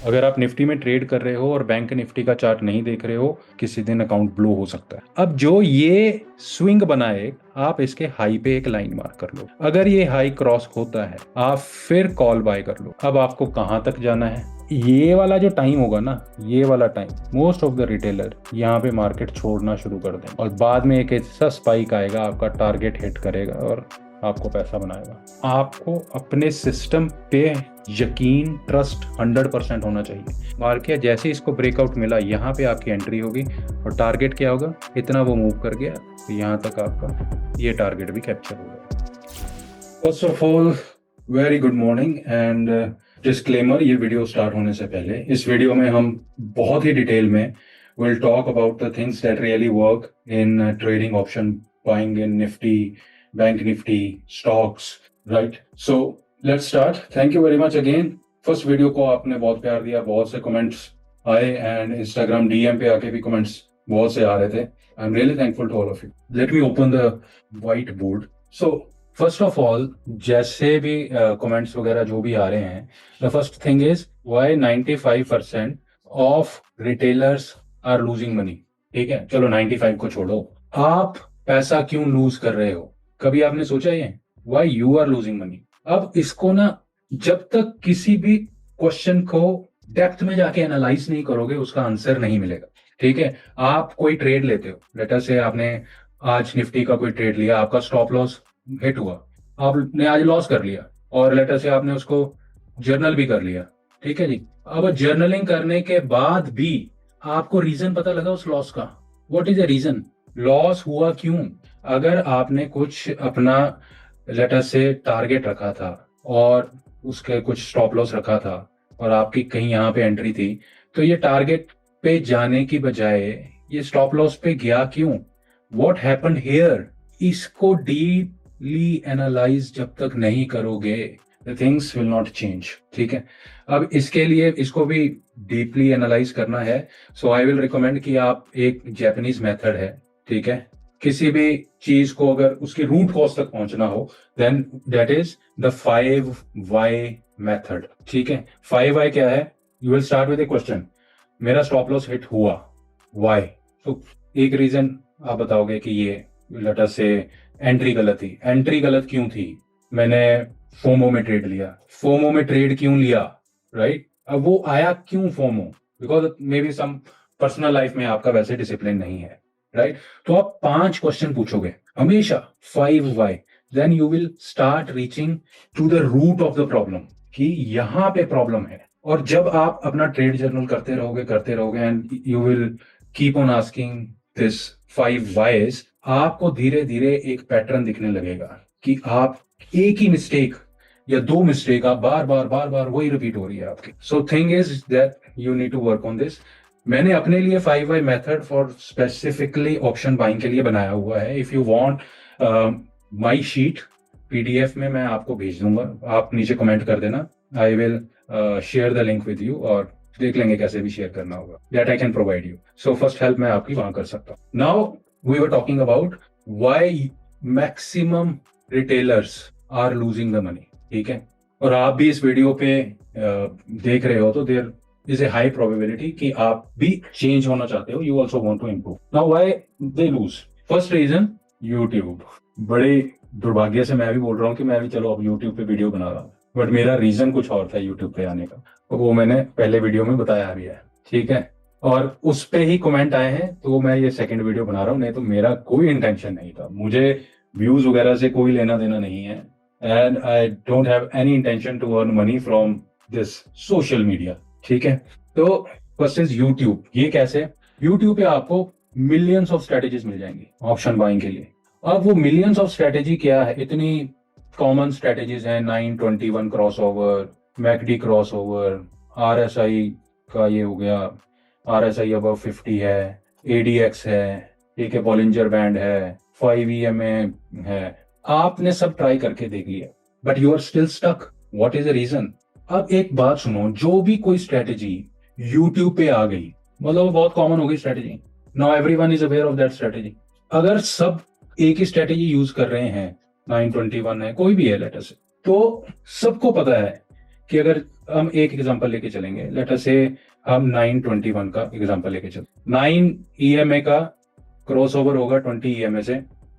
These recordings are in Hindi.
अगर आप निफ्टी में ट्रेड कर रहे हो और बैंक निफ्टी का चार्ट नहीं देख रहे हो, किसी दिन अकाउंट ब्लो हो सकता है। अब जो ये स्विंग बनाए, आप इसके हाई पे एक लाइन मार्क कर लो। अगर ये हाई क्रॉस होता है, आप फिर कॉल बाय कर लो। अब आपको कहां तक जाना है? ये वाला जो टाइम होगा ना, ये वाला time most of the retailer यहाँ पे मार्केट छोड़ना शुरू कर दें और बाद में एक ऐसा स्पाइक आएगा, आपका टारगेट हिट करेगा और आपको पैसा बनाएगा। आपको अपने सिस्टम पे यकीन, ट्रस्ट 100% होना चाहिए। मार्केट जैसे इसको ब्रेकआउट मिला, यहाँ पे आपकी एंट्री होगी और टारगेट क्या होगा, इतना वो मूव कर गया तो यहाँ तक आपका ये टारगेट भी कैप्चर होगा। First of all very good morning and disclaimer, ये वीडियो स्टार्ट होने से पहले इस वीडियो में हम बहुत ही डिटेल में will talk about the things that really work in trading option buying in Nifty, bank Nifty, stocks, right? So let's start. Thank you very much again. First video को आपने बहुत प्यार दिया, बहुत से कमेंट्स आए एंड इंस्टाग्राम डीएम पे आके भी कमेंट्स बहुत से आ रहे थे। I am really thankful to all of you. Let me open the white board. So first of all, जैसे भी कमेंट्स वगैरह जो भी आ रहे हैं, the first thing is why 95% of retailers are losing money. ठीक है, चलो 95 को छोड़ो, आप पैसा क्यों लूज कर रहे हो? कभी आपने सोचा ये why you are losing money? अब इसको ना, जब तक किसी भी क्वेश्चन को डेप्थ में जाके एनालाइज नहीं करोगे, उसका आंसर नहीं मिलेगा। ठीक है, आप कोई ट्रेड लेते हो, लेटर से आपने आज निफ्टी का कोई ट्रेड लिया, आपका स्टॉप लॉस हिट हुआ, आपने आज लॉस कर लिया और लेटर से आपने उसको जर्नल भी कर लिया। ठीक है जी, अब जर्नलिंग करने के बाद भी आपको रीजन पता लगा उस लॉस का। What is the reason? Loss हुआ क्यों? अगर आपने कुछ अपना लेटर से टारगेट रखा था और उसके कुछ स्टॉप लॉस रखा था और आपकी कहीं यहाँ पे एंट्री थी, तो ये टारगेट पे जाने की बजाय ये स्टॉप लॉस पे गया क्यों? What happened here? इसको डीपली एनालाइज जब तक नहीं करोगे, the things will not change. ठीक है, अब इसके लिए इसको भी डीपली एनालाइज करना है। सो आई विल रिकमेंड कि आप, एक जापानीज मेथड है, ठीक है, किसी भी चीज को अगर उसकी रूट कॉज तक पहुंचना हो, then that is the 5 why method. ठीक है, 5 वाई क्या है? You will start with a question, मेरा स्टॉप लॉस हिट हुआ, वाई? तो एक रीजन आप बताओगे कि ये लेटर से एंट्री गलत थी। एंट्री गलत क्यों थी? मैंने फोमो में ट्रेड लिया। फोमो में ट्रेड क्यों लिया? राइट? अब वो आया क्यों FOMO? Because may be some personal life में आपका वैसे डिसिप्लिन नहीं है, राइट? तो आप 5 क्वेश्चन पूछोगे हमेशा, 5 why, then you will start reaching to the root of the problem कि यहाँ पे प्रॉब्लम है। और जब आप अपना ट्रेड जर्नल करते रहोगे and you will keep on asking this 5 wise, आपको धीरे धीरे एक पैटर्न दिखने लगेगा कि आप एक ही मिस्टेक या 2 मिस्टेक आप बार बार वही रिपीट हो रही है आपकी। So thing is that you need to work on this. मैंने अपने लिए 5 why method for specifically option buying के लिए बनाया हुआ है। If you want my sheet PDF में मैं आपको भेज दूंगा, आप नीचे कमेंट कर देना, I will share the link with you और देख लेंगे कैसे भी शेयर करना होगा, that I can provide you. So first help मैं आपकी वहां कर सकता हूँ। Now we were talking about why maximum retailers are losing the money. ठीक है, और आप भी इस वीडियो पे देख रहे हो तो there is a high probability कि आप भी चेंज होना चाहते हो, you also want to improve. Now why they lose? First reason, YouTube. बड़े दुर्भाग्य से मैं भी बोल रहा हूँ कि मैं भी चलो अब यूट्यूब पे वीडियो बना रहा हूँ, बट मेरा रीजन कुछ और था यूट्यूब पे आने का, तो वो मैंने पहले वीडियो में बताया भी है। ठीक है, और उस पे ही कमेंट आए हैं तो मैं ये सेकंड वीडियो बना रहा हूँ, नहीं तो मेरा कोई इंटेंशन नहीं था, मुझे व्यूज वगैरह से कोई लेना देना नहीं है and I don't have any intention to earn money from this social media. ठीक है, तो फर्स्ट इज यूट्यूब। ये कैसे? यूट्यूब पे आपको मिलियंस ऑफ स्ट्रेटेजीज मिल जाएंगी ऑप्शन बाइंग के लिए। अब वो मिलियंस ऑफ स्ट्रेटेजी क्या है? इतनी कॉमन स्ट्रेटेजीज हैं, 921 cross over, McD cross over, RSI का ये हो गया, आरएसआई अबव 50 है, एडीएक्स है, ठीक है, बॉलिंजर बैंड है, 5 EMA है। आपने सब ट्राई करके देख लिया but you are still stuck. What is the reason? अब एक बात सुनो, जो भी कोई स्ट्रेटेजी यूट्यूब पे आ गई, मतलब बहुत कॉमन हो गई strategy, now everyone is aware of that strategy. अगर सब एक ही स्ट्रेटेजी यूज कर रहे हैं, 921 है, कोई भी है लेटर से, तो सबको पता है कि अगर हम एक एग्जांपल लेके चलेंगे, लेट अस से हम 921 का एग्जांपल लेके चलते, 9 ईएमए का क्रॉस ओवर होगा 20 ईएमए से,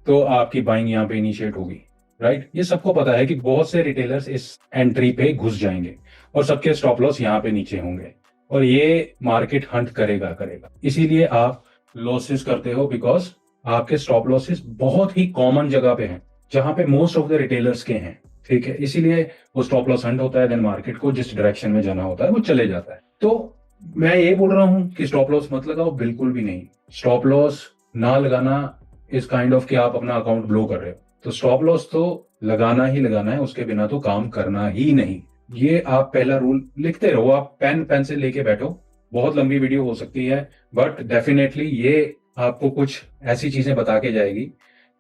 तो आपकी बाइंग यहाँ पे इनिशिएट होगी, राइट। ये सबको पता है कि बहुत से रिटेलर्स इस एंट्री पे घुस जाएंगे और सबके स्टॉप लॉस यहाँ पे नीचे होंगे और ये मार्केट हंट करेगा। इसीलिए आप लॉसेस करते हो, बिकॉज आपके स्टॉप लॉसेस बहुत ही कॉमन जगह पे हैं जहां पे मोस्ट ऑफ द रिटेलर्स के हैं, ठीक है। इसीलिए वो स्टॉप लॉस हंट होता है, देन मार्केट को जिस डायरेक्शन में जाना होता है वो चले जाता है। तो मैं ये बोल रहा हूं कि स्टॉप लॉस मत लगाओ, बिल्कुल भी नहीं। स्टॉप लॉस ना लगाना इस काइंड ऑफ कि आप अपना अकाउंट ब्लो कर रहे हो, तो स्टॉप लॉस तो लगाना ही लगाना है, उसके बिना तो काम करना ही नहीं। ये आप पहला रूल लिखते रहो, आप पेन पेंसिल लेके बैठो। बहुत लंबी वीडियो हो सकती है, बट डेफिनेटली ये आपको कुछ ऐसी चीजें बता के जाएगी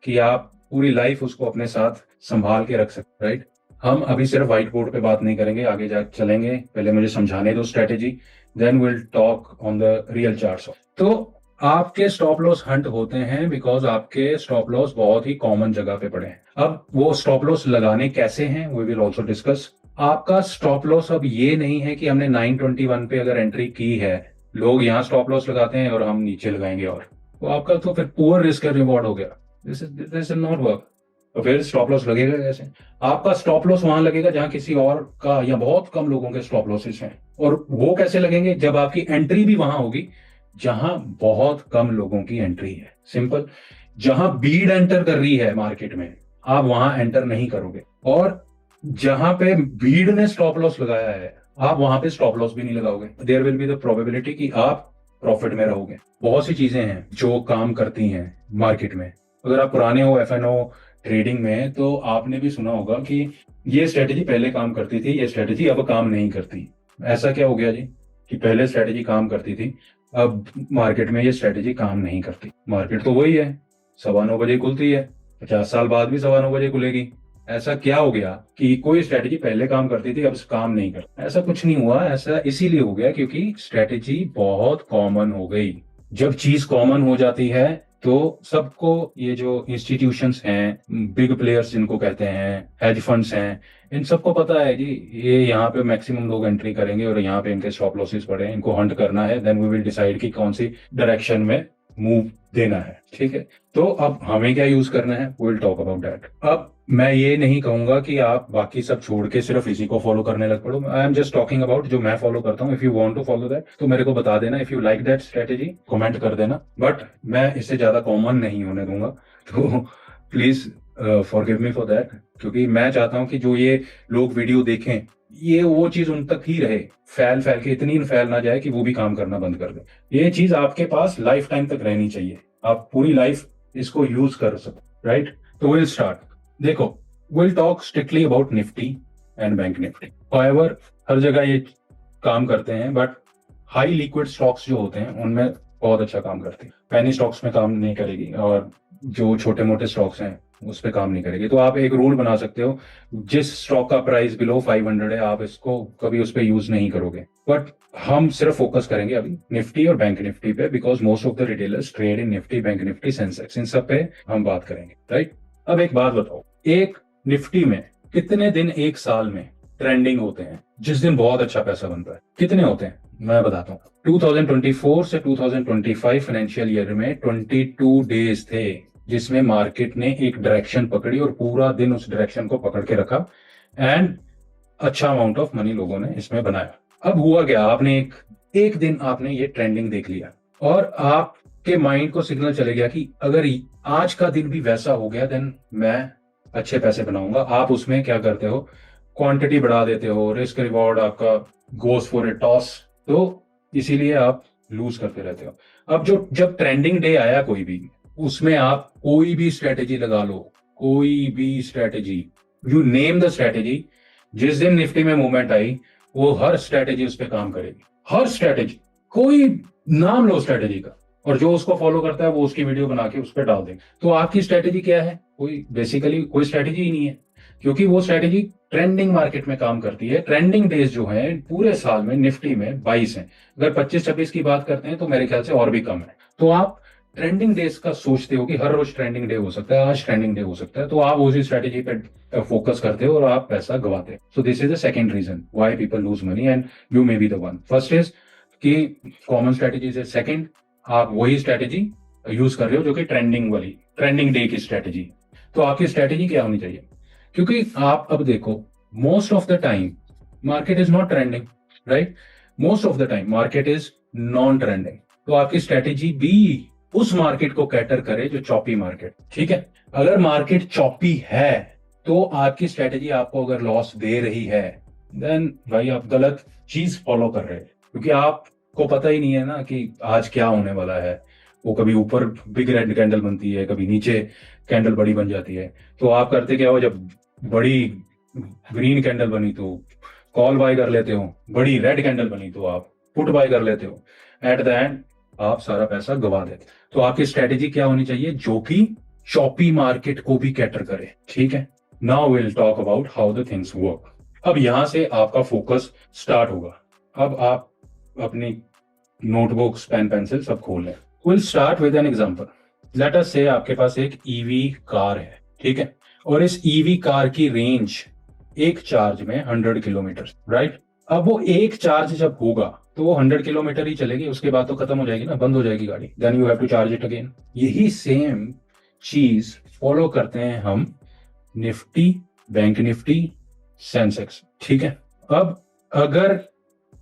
कि आप पूरी लाइफ उसको अपने साथ संभाल के रख सकते, राइट। हम अभी सिर्फ व्हाइट बोर्ड पे बात नहीं करेंगे, आगे जा चलेंगे। पहले मुझे समझाने दो strategy, then will talk on the real charts. तो आपके स्टॉप लॉस हंट होते हैं बिकॉज आपके स्टॉप लॉस बहुत ही कॉमन जगह पे पड़े हैं। अब वो स्टॉप लॉस लगाने कैसे हैं, वी विल ऑल्सो डिस्कस। आपका स्टॉप लॉस अब ये नहीं है कि हमने 921 पे अगर एंट्री की है, लोग यहाँ स्टॉप लॉस लगाते हैं और हम नीचे लगाएंगे, और तो आपका तो फिर पुअर रिस्क एंड रिवॉर्ड हो गया। This is not work. तो फिर स्टॉप लॉस लगेगा कैसे? आपका स्टॉप लॉस वहां लगेगा जहां किसी और का या बहुत कम लोगों के स्टॉप लॉसेस हैं, और वो कैसे लगेंगे? जब आपकी एंट्री भी वहां होगी जहां बहुत कम लोगों की एंट्री है। सिंपल, जहां भीड़ एंटर कर रही है मार्केट में, आप वहां एंटर नहीं करोगे, और जहां पे भीड़ ने स्टॉप लॉस लगाया है, आप वहां पे स्टॉप लॉस भी नहीं लगाओगे। There will be the probability कि आप प्रॉफिट में रहोगे। बहुत सी चीजें हैं जो काम करती हैं मार्केट में। अगर आप पुराने हो एफएनओ ट्रेडिंग में, तो आपने भी सुना होगा कि ये स्ट्रेटेजी पहले काम करती थी, ये स्ट्रेटेजी अब काम नहीं करती। ऐसा क्या हो गया जी कि पहले स्ट्रेटेजी काम करती थी, अब मार्केट में ये स्ट्रेटेजी काम नहीं करती? मार्केट तो वही है, 9:15 बजे खुलती है, 50 साल बाद भी 9:15 बजे खुलेगी। ऐसा क्या हो गया कि कोई स्ट्रेटेजी पहले काम करती थी अब काम नहीं करती? ऐसा कुछ नहीं हुआ। ऐसा इसीलिए हो गया क्योंकि स्ट्रेटेजी बहुत कॉमन हो गई। जब चीज कॉमन हो जाती है तो सबको, ये जो इंस्टीट्यूशंस हैं, बिग प्लेयर्स जिनको कहते हैं, हेज फंड्स हैं, इन सबको पता है जी ये यहाँ पे मैक्सिमम लोग एंट्री करेंगे और यहाँ पे इनके स्टॉप लॉसेस पड़े हैं, इनको हंट करना है, देन वी विल डिसाइड कि कौन सी डायरेक्शन में मूव देना है, ठीक है। तो अब हमें क्या यूज करना है, we will talk about that. अब मैं ये नहीं कहूंगा कि आप बाकी सब छोड़ के सिर्फ इसी को फॉलो करने लग पड़ो। I am just talking about जो मैं फॉलो करता हूँ। If you want to follow that तो मेरे को बता देना, if you like that strategy comment कर देना, बट मैं इससे ज्यादा कॉमन नहीं होने दूंगा। तो please forgive me for that, क्योंकि मैं चाहता हूं कि जो ये लोग वीडियो देखें, ये वो चीज उन तक ही रहे, फैल फैल के इतनी फैल ना जाए कि वो भी काम करना बंद कर दे। ये चीज आपके पास लाइफ टाइम तक रहनी चाहिए, आप पूरी लाइफ इसको यूज कर सको, राइट। तो विल स्टार्ट। देखो, will talk strictly about Nifty and bank Nifty. However हर जगह ये काम करते हैं, बट हाई लिक्विड स्टॉक्स जो होते हैं उनमें बहुत अच्छा काम करती है। पेनी स्टॉक्स में काम नहीं करेगी, और जो छोटे मोटे स्टॉक्स हैं उस पर काम नहीं करेगी। तो आप एक रूल बना सकते हो, जिस स्टॉक का प्राइस बिलो 500 है आप इसको कभी उस पर यूज नहीं करोगे। बट हम सिर्फ फोकस करेंगे अभी निफ्टी और बैंक निफ्टी पे, because most of the retailers trade in Nifty, bank Nifty, Sensex, इन सब पे हम बात करेंगे, राइट। अब एक बात बताओ, एक निफ्टी में कितने दिन एक साल में ट्रेंडिंग होते हैं जिस दिन बहुत अच्छा पैसा बनता है? कितने होते हैं मैं बताता हूँ। 2024 से 2025 फाइनेंशियल ईयर में 22 डेज थे जिसमें मार्केट ने एक डायरेक्शन पकड़ी और पूरा दिन उस डायरेक्शन को पकड़ के रखा, एंड अच्छा अमाउंट ऑफ मनी लोगों ने इसमें बनाया। अब हुआ क्या, आपने एक दिन आपने ये ट्रेंडिंग देख लिया और आपके माइंड को सिग्नल चले गया कि अगर आज का दिन भी वैसा हो गया देन मैं अच्छे पैसे बनाऊंगा। आप उसमें क्या करते हो, क्वांटिटी बढ़ा देते हो, रिस्क रिवॉर्ड आपका गोस फॉर ए टॉस, तो इसीलिए आप लूज करते रहते हो। अब जब ट्रेंडिंग डे आया कोई भी, उसमें आप कोई भी स्ट्रेटेजी लगा लो, कोई भी strategy, you name the strategy, जिस दिन निफ्टी में मूवमेंट आई वो हर स्ट्रेटेजी उस पर काम करेगी। हर स्ट्रेटेजी, कोई नाम लो स्ट्रेटेजी का, और जो उसको फॉलो करता है वो उसकी वीडियो बना के उस पर डाल दे। तो आपकी स्ट्रेटेजी क्या है? बेसिकली कोई स्ट्रेटेजी ही नहीं है, क्योंकि वो स्ट्रेटेजी ट्रेंडिंग मार्केट में काम करती है। ट्रेंडिंग डेज जो है पूरे साल में निफ्टी में 22 हैं। अगर 25-26 की बात करते हैं तो मेरे ख्याल से और भी कम है। तो आप ट्रेंडिंग डेज का सोचते हो कि हर रोज ट्रेंडिंग डे हो सकता है, आज ट्रेंडिंग डे हो सकता है, तो आप उसी स्ट्रेटेजी पे फोकस करते हो और आप पैसा गवाते हो. So this is the second reason why people lose money and you may be the one. First is कि कॉमन स्ट्रेटेजी से, सेकंड आप वही स्ट्रेटेजी यूज कर रहे हो जो कि ट्रेंडिंग वाली, ट्रेंडिंग डे की स्ट्रेटेजी. तो आपकी स्ट्रेटेजी क्या होनी चाहिए? क्योंकि आप अब देखो, most of the time market is not trending, right? Most of the time market is non trending. तो आपकी स्ट्रेटेजी भी उस मार्केट को कैटर करे जो चॉपी मार्केट. ठीक है, अगर मार्केट चॉपी है तो आपकी स्ट्रेटेजी आपको अगर लॉस दे रही है, देन भाई आप गलत चीज फॉलो कर रहे हैं. क्योंकि आपको पता ही नहीं है ना कि आज क्या होने वाला है. वो कभी ऊपर बिग रेड कैंडल बनती है, कभी नीचे कैंडल बड़ी बन जाती है. तो आप करते क्या हो, जब बड़ी ग्रीन कैंडल बनी तो कॉल बाय कर लेते हो, बड़ी रेड कैंडल बनी तो आप पुट बाय कर लेते हो. एट द एंड आप सारा पैसा गवा देते. तो आपकी स्ट्रेटेजी क्या होनी चाहिए? जो कि चॉपी मार्केट को भी कैटर करे. ठीक है, now will talk about how the things work. अब यहां से आपका फोकस स्टार्ट होगा. अब आप अपनी नोटबुक्स, पेन, पेंसिल सब खोल लें. Will start with an example. Late us से आपके पास एक ईवी कार है. ठीक है, और इस ईवी कार की रेंज एक चार्ज में 100 किलोमीटर, राइट? अब वो एक चार्ज जब होगा तो वो 100 किलोमीटर ही चलेगी, उसके बाद तो खत्म हो जाएगी ना, बंद हो जाएगी गाड़ी. Then you have to charge it again. यही सेम चीज फॉलो करते हैं हम निफ्टी, बैंक निफ्टी, सेंसेक्स. ठीक है, अब अगर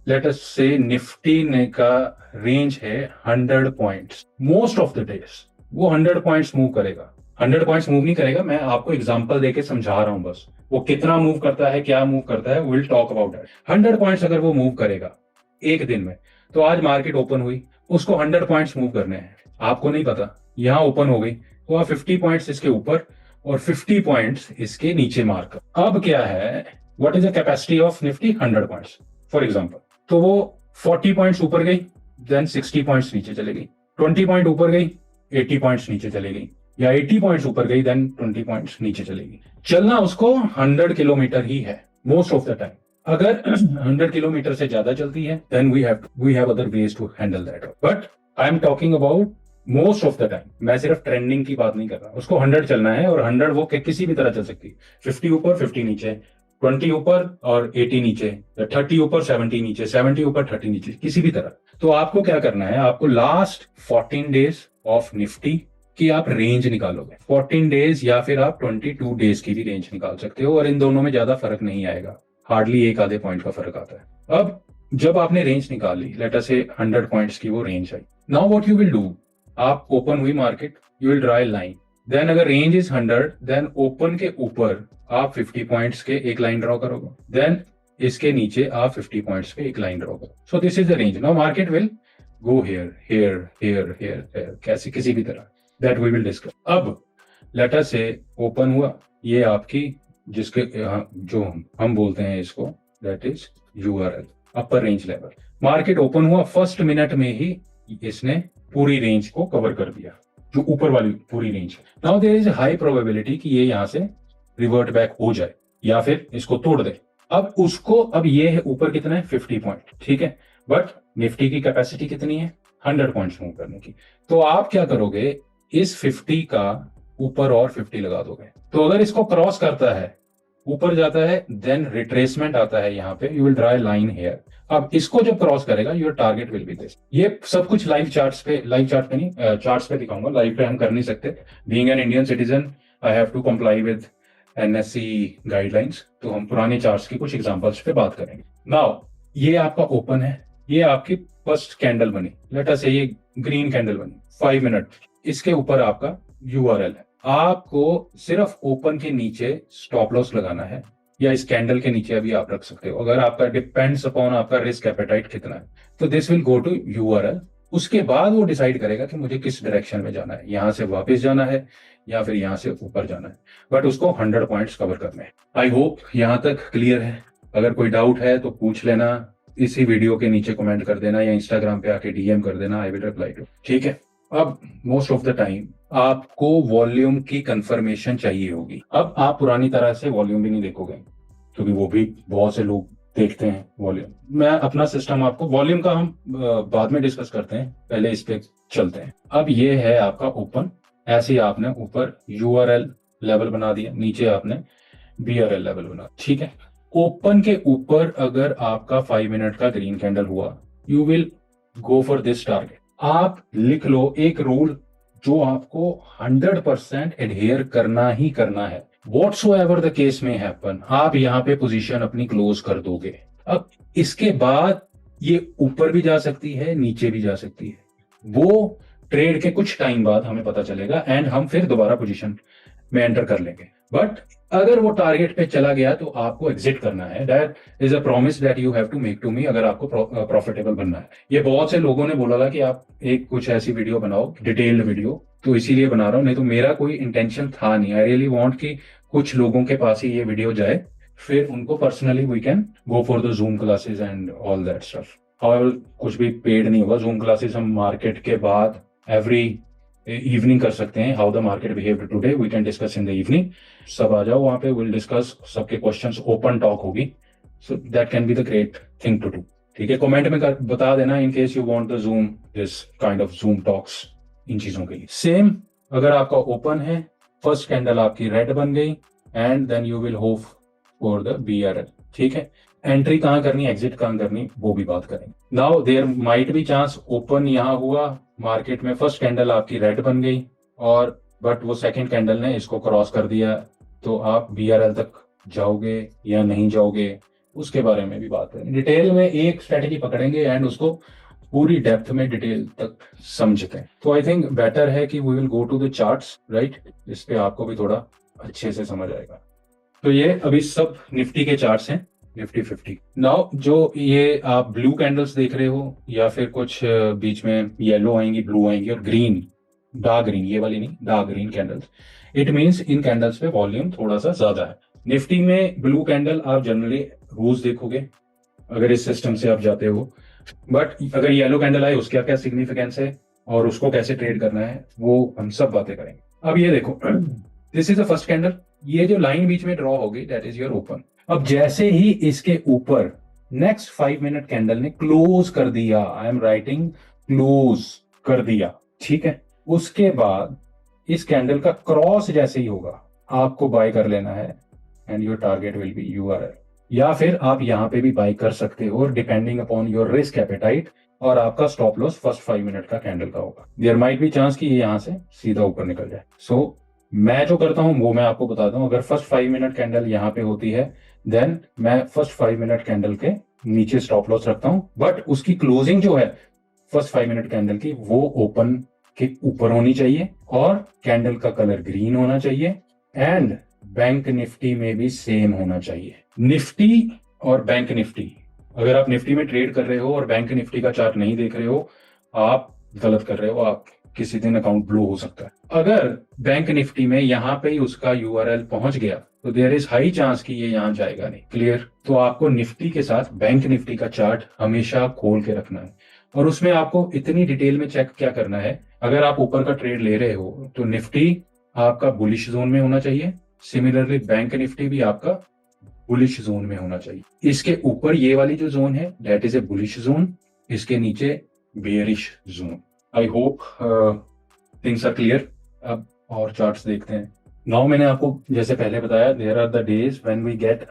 लेट अस से निफ्टी ने का रेंज है 100 points, most of the days वो 100 पॉइंट्स मूव करेगा. 100 पॉइंट्स मूव नहीं करेगा, मैं आपको एग्जांपल देके समझा रहा हूं बस. वो कितना मूव करता है, क्या मूव करता है, will talk about that. 100 points अगर वो मूव करेगा एक दिन में, तो आज मार्केट ओपन हुई, उसको 100 पॉइंट्स मूव करने हैं. आपको नहीं पता, यहां ओपन हो गई तो आप 50 पॉइंट्स इसके ऊपर और 50 पॉइंट्स इसके नीचे मार्क कर. अब क्या है, what is the capacity of Nifty? 100 points for example. तो वो 40 पॉइंट्स ऊपर गई, देन 60 पॉइंट्स नीचे चले गई. 20 पॉइंट ऊपर गई, 80 पॉइंट्स नीचे चले गई. या 80 पॉइंट्स ऊपर गई, देन 20 पॉइंट्स नीचे चलेगी. चलना उसको 100 किलोमीटर ही है मोस्ट ऑफ द टाइम. अगर 100 किलोमीटर से ज्यादा चलती है, then we have other ways to handle that. But I am talking about most of the time. मैं सिर्फ ट्रेंडिंग की बात नहीं कर रहा. उसको 100 चलना है, और 100 वो किसी भी तरह चल सकती है. 50 ऊपर, 50 नीचे, 20 ऊपर और 80 नीचे, 30 ऊपर, 70 नीचे, 70 ऊपर, 30 नीचे, किसी भी तरह. तो आपको क्या करना है, आपको लास्ट 14 डेज ऑफ निफ्टी कि आप रेंज निकालोगे. 14 डेज या फिर आप 22 डेज की भी रेंज निकाल सकते हो, और इन दोनों में ज्यादा फर्क नहीं आएगा, हार्डली एक आधे पॉइंट का फर्क आता है. अब जब आपने रेंज निकाल ली, लेट अस से 100 पॉइंट्स की वो रेंज आई. Now what you will do, आप ओपन हुई market, you will draw a line. Then अगर रेंज इज 100, देन ओपन के ऊपर आप 50 पॉइंट्स के एक लाइन ड्रॉ करोगे. देन इसके नीचे आप 50 पॉइंट्स पे एक लाइन ड्रॉ करो. So this is the range. Now market will go here, here, here, here, here, कैसे, किसी भी तरह. That we will discuss. अब लेट अस से ओपन हुआ, ये आपकी जिसके जो हम बोलते हैं इसको, that is URL, upper range level. Market open हुआ, फर्स्ट मिनट में ही इसने पूरी रेंज को कवर कर दिया, जो ऊपर वाली पूरी range. Now there is high probability कि ये यहां से रिवर्ट बैक हो जाए या फिर इसको तोड़ दे. अब ये है ऊपर कितना है, 50 पॉइंट. ठीक है, बट निफ्टी की कैपेसिटी कितनी है, 100 पॉइंट्स मूव करने की. तो आप क्या करोगे, इस 50 का ऊपर और 50 लगा दोगे. तो अगर इसको क्रॉस करता है, ऊपर जाता है, देन रिट्रेसमेंट आता है यहाँ पे, you will draw line here. अब इसको जब क्रॉस करेगा, your target will B this. ये सब कुछ लाइव चार्ट पे नहीं, चार्ट्स पे दिखाऊंगा, लाइव पे हम कर नहीं सकते. Being an Indian citizen, I have to comply with NSC guidelines. तो हम पुराने चार्ट्स की कुछ एग्जांपल्स पे बात करेंगे. नाउ ये आपका ओपन है, ये आपकी फर्स्ट कैंडल बनी, लेट अस से ये ग्रीन कैंडल बनी 5 मिनट. इसके ऊपर आपका यूआरएल है. आपको सिर्फ ओपन के नीचे स्टॉप लॉस लगाना है, या इस कैंडल के नीचे अभी आप रख सकते हो, अगर आपका डिपेंड्स अपॉन आपका रिस्क एपेटाइट कितना है. तो this will go to URL. उसके बाद वो डिसाइड करेगा कि मुझे किस डायरेक्शन में जाना है, यहां से वापस जाना है या फिर यहां से ऊपर जाना है. बट उसको 100 पॉइंट्स कवर करने हैं. आई होप यहां तक क्लियर है. अगर कोई डाउट है तो पूछ लेना, इसी वीडियो के नीचे कमेंट कर देना, या इंस्टाग्राम पे आके डीएम कर देना, आई विल रिप्लाई टू. ठीक है. अब मोस्ट ऑफ द टाइम आपको वॉल्यूम की कंफर्मेशन चाहिए होगी. अब आप पुरानी तरह से वॉल्यूम भी नहीं देखोगे, क्योंकि वो भी बहुत से लोग देखते हैं वॉल्यूम। मैं अपना सिस्टम आपको, वॉल्यूम का हम बाद में डिस्कस करते हैं, पहले इस पे चलते हैं। अब ये है आपका ओपन, ऐसे ही आपने ऊपर यूआरएल लेवल बना दिया, नीचे आपने बीआरएल लेवल बना, ठीक है। ओपन के ऊपर अगर आपका 5 मिनट का ग्रीन कैंडल हुआ, you will go for this target. आप लिख लो एक रूल जो आपको 100% एडहेयर करना ही करना है। Whatsoever the case may happen, आप यहाँ पे पोजीशन अपनी क्लोज कर दोगे। अब इसके बाद ये ऊपर भी जा सकती है, नीचे भी जा सकती है, वो ट्रेड के कुछ टाइम बाद हमें पता चलेगा एंड हम फिर दोबारा पोजीशन में एंटर कर लेंगे। बट अगर वो टारगेट पे चला गया तो आपको एग्जिट करना है। That is a promise that you have to make to me, अगर आपको प्रॉफिटेबल बनना है। ये बहुत से लोगों ने बोला था कि आप एक कुछ ऐसी वीडियो बनाओ, डिटेल्ड वीडियो, तो इसीलिए बना रहा हूं, नहीं तो मेरा कोई इंटेंशन था नहीं। आई रियली वांट कि कुछ लोगों के पास ही ये वीडियो जाए, फिर उनको personally we can go for the Zoom classes and all that stuff. और कुछ भी पेड नहीं होगा। जूम क्लासेस हम मार्केट के बाद एवरी इवनिंग कर सकते हैं। How the market behaved today we can discuss in the evening. सब आ जाओ वहां पे, विल डिस्कस, सबके क्वेश्चंस, ओपन टॉक होगी। So that can be the great thing to do. ठीक है, कमेंट में बता देना in case you want the Zoom, this kind of Zoom talks इन चीजों के लिए। सेम अगर आपका ओपन है, फर्स्ट कैंडल आपकी रेड बन गई and then you will hope for the BRL. ठीक है, एंट्री कहां करनी, एग्जिट कहां करनी, वो भी बात करेंगे। Now there might be chance open यहां हुआ मार्केट में, फर्स्ट कैंडल आपकी रेड बन गई और बट वो सेकंड कैंडल ने इसको क्रॉस कर दिया, तो आप बीआरएल तक जाओगे या नहीं जाओगे, उसके बारे में भी बात करेंगे। डिटेल में एक स्ट्रेटेजी पकड़ेंगे एंड उसको पूरी डेप्थ में डिटेल तक समझते हैं। तो आई थिंक बेटर है कि we will go to the charts, right, इस पे आपको भी थोड़ा अच्छे से समझ आएगा। तो ये अभी सब निफ्टी के चार्ट्स हैं, निफ्टी 50। नाउ जो ये आप ब्लू कैंडल्स देख रहे हो या फिर कुछ बीच में येलो आएंगी, ब्लू आएंगी और ग्रीन, डार्क ग्रीन, ये वाली नहीं, dark green candles, it means in candles पे वॉल्यूम थोड़ा सा ज्यादा है। निफ्टी में ब्लू कैंडल आप जनरली रोज देखोगे अगर इस सिस्टम से आप जाते हो, बट अगर येलो कैंडल आए उसका क्या सिग्निफिकेंस है और उसको कैसे ट्रेड करना है, वो हम सब बातें करेंगे। अब ये देखो, this is the first candle, ये जो लाइन बीच में ड्रॉ होगी दैट इज योर ओपन। अब जैसे ही इसके ऊपर नेक्स्ट 5 मिनट कैंडल ने क्लोज कर दिया, आई एम राइटिंग क्लोज कर दिया, ठीक है, उसके बाद इस कैंडल का क्रॉस जैसे ही होगा आपको बाय कर लेना है and your target will B URL. या फिर आप यहां पे भी बाय कर सकते हो depending upon your risk appetite, और आपका स्टॉप लॉस फर्स्ट 5 मिनट का कैंडल का होगा। देयर माइट बी चांस कि ये यहां से सीधा ऊपर निकल जाए। सो मैं जो करता हूं वो मैं आपको बताता हूं। अगर फर्स्ट 5 मिनट कैंडल यहां पे होती है देन मैं फर्स्ट 5 मिनट कैंडल के नीचे स्टॉप लॉस रखता हूं, बट उसकी क्लोजिंग जो है फर्स्ट 5 मिनट कैंडल की वो ओपन के ऊपर होनी चाहिए और कैंडल का कलर ग्रीन होना चाहिए एंड बैंक निफ्टी में भी सेम होना चाहिए। निफ्टी और बैंक निफ्टी, अगर आप निफ्टी में ट्रेड कर रहे हो और बैंक निफ्टी का चार्ट नहीं देख रहे हो, आप गलत कर रहे हो, आप किसी दिन अकाउंट ब्लो हो सकता है। अगर बैंक निफ्टी में यहां पे ही उसका यूआरएल पहुंच गया तो देयर इज हाई चांस कि ये यहां जाएगा नहीं। क्लियर? तो आपको निफ्टी के साथ बैंक निफ्टी का चार्ट हमेशा खोल के रखना है और उसमें आपको इतनी डिटेल में चेक क्या करना है, अगर आप ऊपर का ट्रेड ले रहे हो तो निफ्टी आपका बुलिश जोन में होना चाहिए, सिमिलरली बैंक निफ्टी भी आपका बुलिश जोन में होना चाहिए। इसके ऊपर ये वाली जो जोन है that is a bullish zone, इसके नीचे bearish zone. I hope things are clear. अब और चार्ट्स देखते हैं। नाउ मैंने आपको जैसे पहले बताया, there are the days when we get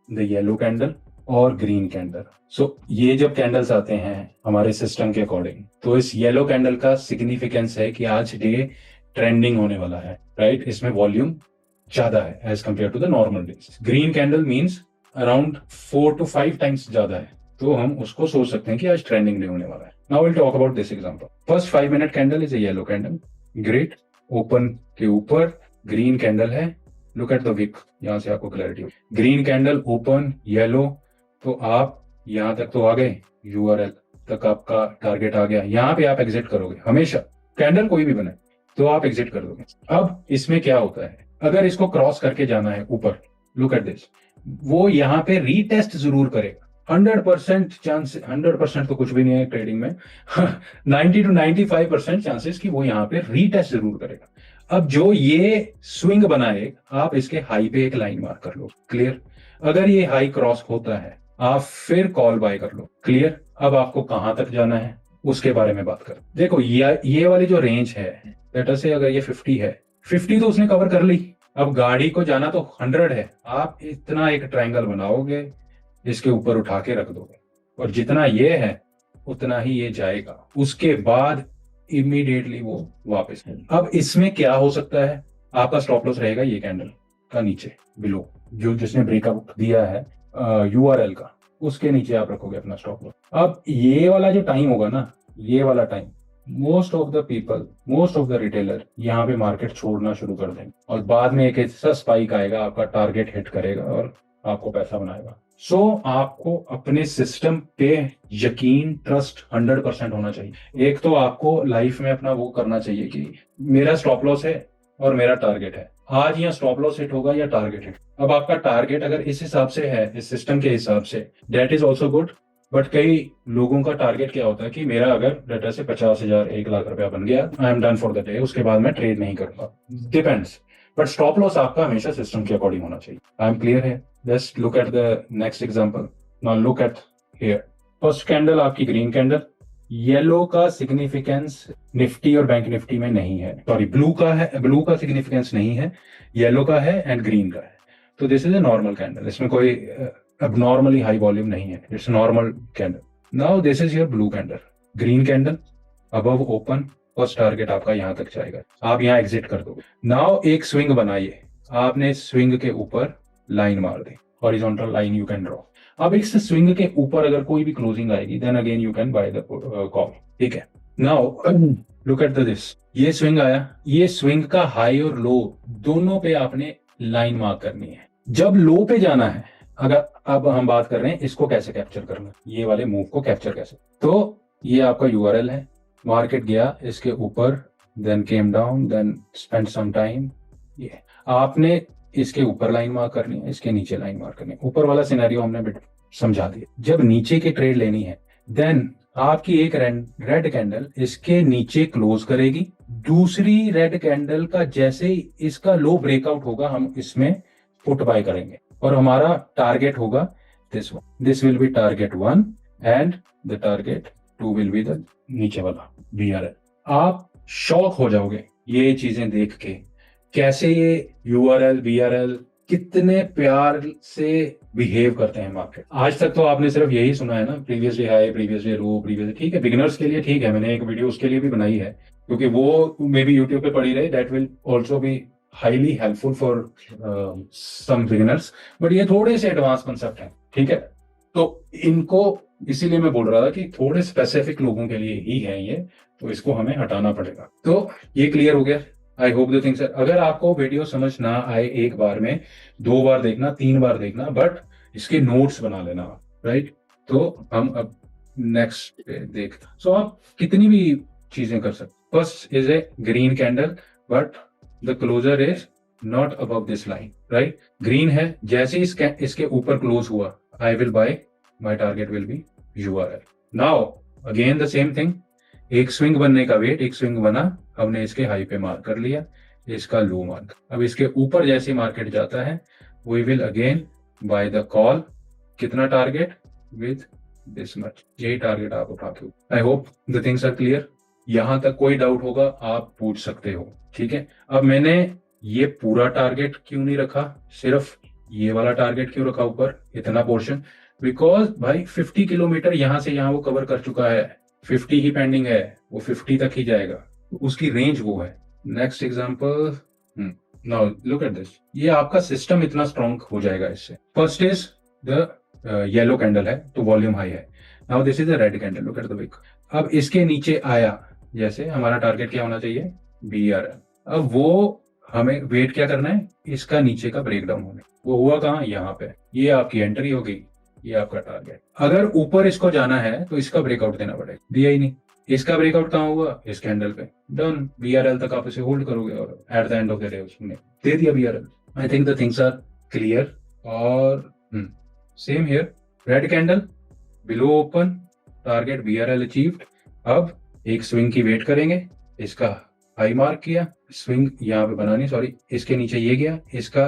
the yellow candle और ग्रीन कैंडल। सो ये जब कैंडल्स आते हैं हमारे सिस्टम के अकॉर्डिंग, तो इस येलो कैंडल का सिग्निफिकेंस है कि आज डे ट्रेंडिंग होने वाला है, राइट? इसमें वॉल्यूम ज्यादा है as compare to the normal days. Green candle means around 4 to 5 times ज्यादा है, तो हम उसको सोच सकते हैं कि आज ट्रेंडिंग डे होने वाला है। Now will talk about this example. First 5 minute candle is a yellow candle, great. Open के ऊपर ग्रीन कैंडल है, लुक एट द विक, यहां से आपको क्लैरिटी हो। ग्रीन कैंडल, ओपन, येलो, तो आप यहां तक तो आ गए, यूआरएल तक आपका टारगेट आ गया। यहां पे आप एग्जिट करोगे हमेशा, कैंडल कोई भी बने तो आप एग्जिट कर दोगे। अब इसमें क्या होता है, अगर इसको क्रॉस करके जाना है ऊपर, लुक एट दिस, वो यहां पे रीटेस्ट जरूर करेगा। 100% चांस, 100% तो कुछ भी नहीं है ट्रेडिंग में 90 to 95% चांसेस कि वो यहाँ पे रीटेस्ट जरूर करेगा। अब जो ये स्विंग बनाए, आप इसके हाई पे एक लाइन मार्क कर लो। क्लियर? अगर ये हाई क्रॉस होता है आप फिर कॉल बाय कर लो। क्लियर? अब आपको कहां तक जाना है उसके बारे में बात कर। देखो ये वाली जो रेंज है, लेट अस से अगर ये 50 है, 50 तो उसने कवर कर ली। अब गाड़ी को जाना तो 100 है। आप इतना एक ट्रायंगल बनाओगे, इसके ऊपर उठा के रख दोगे, और जितना ये है उतना ही ये जाएगा। उसके बाद इमीडिएटली वो वापस। अब इसमें क्या हो सकता है, आपका स्टॉप लॉस रहेगा ये कैंडल का नीचे, बिलो, जो जिसने ब्रेकआउट दिया है यूआरएल का, उसके नीचे आप रखोगे अपना स्टॉप लॉस। अब ये वाला जो टाइम होगा ना, ये वाला time, most of the people, most of the retailer यहाँ पे मार्केट छोड़ना शुरू कर देंगे, और बाद में एक ऐसा स्पाइक आएगा, आपका टारगेट हिट करेगा और आपको पैसा बनाएगा। सो आपको अपने सिस्टम पे यकीन, ट्रस्ट 100% होना चाहिए। एक तो आपको लाइफ में अपना वो करना चाहिए कि मेरा स्टॉप लॉस है और मेरा टारगेट है, आज यहाँ स्टॉप लॉस हिट होगा या टारगेट हिट। अब आपका टारगेट अगर इस हिसाब से है, इस सिस्टम के हिसाब से, that is also good. But कई लोगों का टारगेट क्या होता है कि मेरा अगर डाटा से 50,000 1 लाख रुपया बन गया, आई am done for the day, उसके बाद मैं ट्रेड नहीं करूंगा। डिपेंड्स। बट स्टॉप लॉस आपका हमेशा सिस्टम के अकॉर्डिंग होना चाहिए। आई एम क्लियर है? Just look at the next example. Now look eight here. First candle आपकी ग्रीन कैंडल। येलो का सिग्निफिकेंस निफ्टी और बैंक निफ्टी में नहीं है, सॉरी ब्लू का है, ब्लू का सिग्निफिकेंस नहीं है, येलो का है एंड ग्रीन का है। तो this is a normal candle, इसमें कोई abnormally high volume नहीं है, it's normal candle. Now this is your blue candle, green candle, above open, first target आपका यहां तक जाएगा, आप यहां एग्जिट कर दोगे। नाउ एक स्विंग बनाइए, आपने स्विंग के ऊपर लाइन मार दी, horizontal line you can draw. अब इस स्विंग के ऊपर अगर कोई भी क्लोजिंग आएगी, then again you can buy the call. ठीक है? नाउ लुक एट दिस, ये स्विंग आया, ये स्विंग का हाई और लो दोनों पे आपने लाइन मार्क करनी है। जब लो पे जाना है, अगर अब हम बात कर रहे हैं इसको कैसे कैप्चर करना, ये वाले मूव को कैप्चर कैसे, तो ये आपका यूआरएल है, मार्केट गया इसके ऊपर, then came down, then spend some time, ये आपने इसके ऊपर लाइन मार्क करनी है, इसके नीचे लाइन मार्क करनी है। ऊपर वाला सिनेरियो हमने समझा दिया। जब नीचे की ट्रेड लेनी है, देन आपकी एक रेड कैंडल इसके नीचे क्लोज करेगी, दूसरी रेड कैंडल का जैसे इसका लो ब्रेकआउट होगा, हम इसमें पुट बाय करेंगे, और हमारा टारगेट होगा this one, this will be target 1 and the target 2 will be the नीचे वाला VRL। आप शॉक हो जाओगे ये चीजें देख के, कैसे ये URL VRL कितने प्यार से बिहेव करते हैं मार्केट। आज तक तो आपने सिर्फ यही सुना है ना, previous day high, previous day लो, प्रीवियस, ठीक है, बिगिनर्स के लिए ठीक है, मैंने एक वीडियो उसके लिए भी बनाई है, क्योंकि वो मे बी यूट्यूब पे पड़ी रहे, that will also be highly helpful for some beginners. But ये थोड़े से एडवांस कंसेप्ट हैं, ठीक है, तो इनको इसीलिए मैं बोल रहा था कि थोड़े स्पेसिफिक लोगों के लिए ही है ये, तो इसको हमें हटाना पड़ेगा। तो ये क्लियर हो गया? आई होप द थिंग्स। अगर आपको वीडियो समझ ना आए, एक बार में 2 बार देखना, 3 बार देखना, बट इसके नोट्स बना लेना, राइट? तो हम अब नेक्स्ट पे देखते। सो आप कितनी भी चीजें कर सकते। First is a green candle, but the closure is not above this line, right? Green है, जैसे इसके ऊपर क्लोज हुआ, I will buy, my target will be URL। Now again the same thing, एक स्विंग बनने का वेट, एक स्विंग बना, हमने इसके हाई पे मार्क कर लिया, इसका लो मार्क। अब इसके ऊपर जैसे मार्केट जाता है, we will again buy the call, कितना टारगेट, विद दिस मच, यही टारगेट आप उठा के। I hope the things are clear. यहां तक कोई डाउट होगा आप पूछ सकते हो, ठीक है? अब मैंने ये पूरा टारगेट क्यों नहीं रखा, सिर्फ ये वाला टारगेट क्यों रखा ऊपर, इतना पोर्शन? बिकॉज भाई 50 किलोमीटर यहां से यहां वो कवर कर चुका है, 50 ही पेंडिंग है, वो 50 तक ही जाएगा, उसकी रेंज वो है। Next example, now look at this, ये आपका सिस्टम इतना स्ट्रॉन्ग हो जाएगा इससे। First is the yellow candle है, तो वॉल्यूम हाई है। Now this is the red candle, look at the wick. अब इसके नीचे आया, जैसे हमारा टारगेट क्या होना चाहिए, BRL। अब वो हमें वेट क्या करना है, इसका नीचे का ब्रेकडाउन होने, वो हुआ कहाँ, यहाँ पे, ये आपकी एंट्री होगी, ये आपका टारगेट। अगर ऊपर इसको जाना है तो इसका ब्रेकआउट देना पड़ेगा, दिया ही नहीं। इसका ब्रेकआउट कहाँ हुआ, इस कैंडल पे, डन, BRL तक आप इसे होल्ड करोगे, और at the end of the day उसने दे दिया BRL। I think the things are clear. और same here, red candle, below open, target BRL achieved. अब एक स्विंग की वेट करेंगे, इसका हाई मार्क किया, स्विंग यहाँ पे बनानी, सॉरी, इसके नीचे ये गया, इसका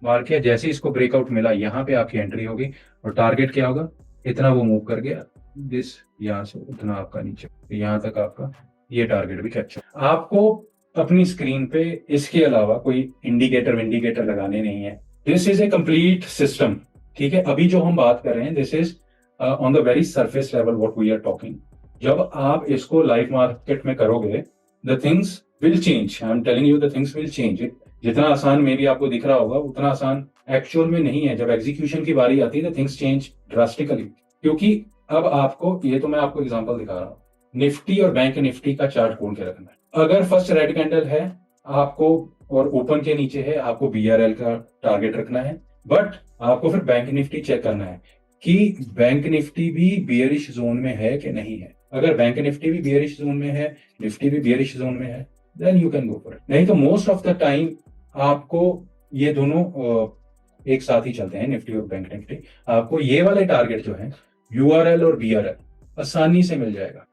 मार्क किया, जैसे ही इसको ब्रेकआउट मिला यहाँ पे आपकी एंट्री होगी और टारगेट क्या होगा, इतना वो मूव कर गया, दिस यहाँ से उतना आपका नीचे, यहाँ तक आपका ये टारगेट भी कैप्चर। आपको अपनी स्क्रीन पे इसके अलावा कोई इंडिकेटर लगाने नहीं है। This is a complete system. ठीक है, अभी जो हम बात कर रहे हैं this is on the very surface level what we are talking. जब आप इसको लाइव मार्केट में करोगे the things will change, I am telling you the things will change. जितना आसान मे भी आपको दिख रहा होगा उतना आसान एक्चुअल में नहीं है। जब एग्जीक्यूशन की बारी आती है द थिंग्स चेंज ड्रास्टिकली। क्योंकि अब आपको, ये तो मैं आपको एग्जांपल दिखा रहा हूँ, निफ्टी और बैंक निफ्टी का चार्ट खोल के रखना है। अगर फर्स्ट रेड कैंडल है आपको और ओपन के नीचे है, आपको बीआरएल का टारगेट रखना है। बट आपको फिर बैंक निफ्टी चेक करना है कि बैंक निफ्टी भी बियरिश जोन में है कि नहीं है। अगर बैंक निफ्टी भी बियरिश जोन में है, निफ्टी भी बियरिश जोन में है, then you can go for it. नहीं तो मोस्ट ऑफ द टाइम आपको ये दोनों एक साथ ही चलते हैं, निफ्टी और बैंक निफ्टी। आपको ये वाले टारगेट जो है यूआरएल और बीआरएल आसानी से मिल जाएगा।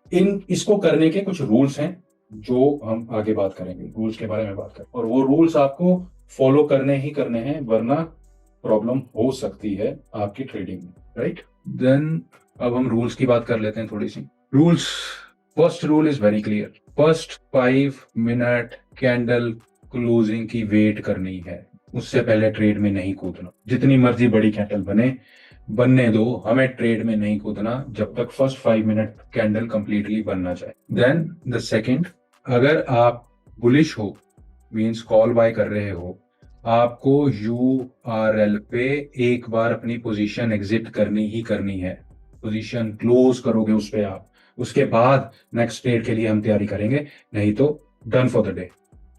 इसको करने के कुछ रूल्स हैं जो हम आगे बात करेंगे, रूल्स के बारे में बात करें, और वो रूल्स आपको फॉलो करने ही करने हैं, वरना प्रॉब्लम हो सकती है आपकी ट्रेडिंग में, राइट। देन अब हम रूल्स की बात कर लेते हैं थोड़ी सी। Rules, first rule is very clear, first 5 minute candle closing की वेट करनी है, उससे पहले ट्रेड में नहीं कूदना। जितनी मर्जी बड़ी कैंडल बनने दो, हमें ट्रेड में नहीं कूदना जब तक फर्स्ट 5 मिनट कैंडल कंप्लीटली बनना चाहिए। देन द सेकंड, अगर आप बुलिश हो मींस कॉल बाय कर रहे हो, आपको यूआरएल पे एक बार अपनी पोजीशन एग्जिट करनी ही करनी है। पोजीशन क्लोज करोगे उस पे आप, उसके बाद नेक्स्ट ट्रेड के लिए हम तैयारी करेंगे, नहीं तो डन फॉर द डे।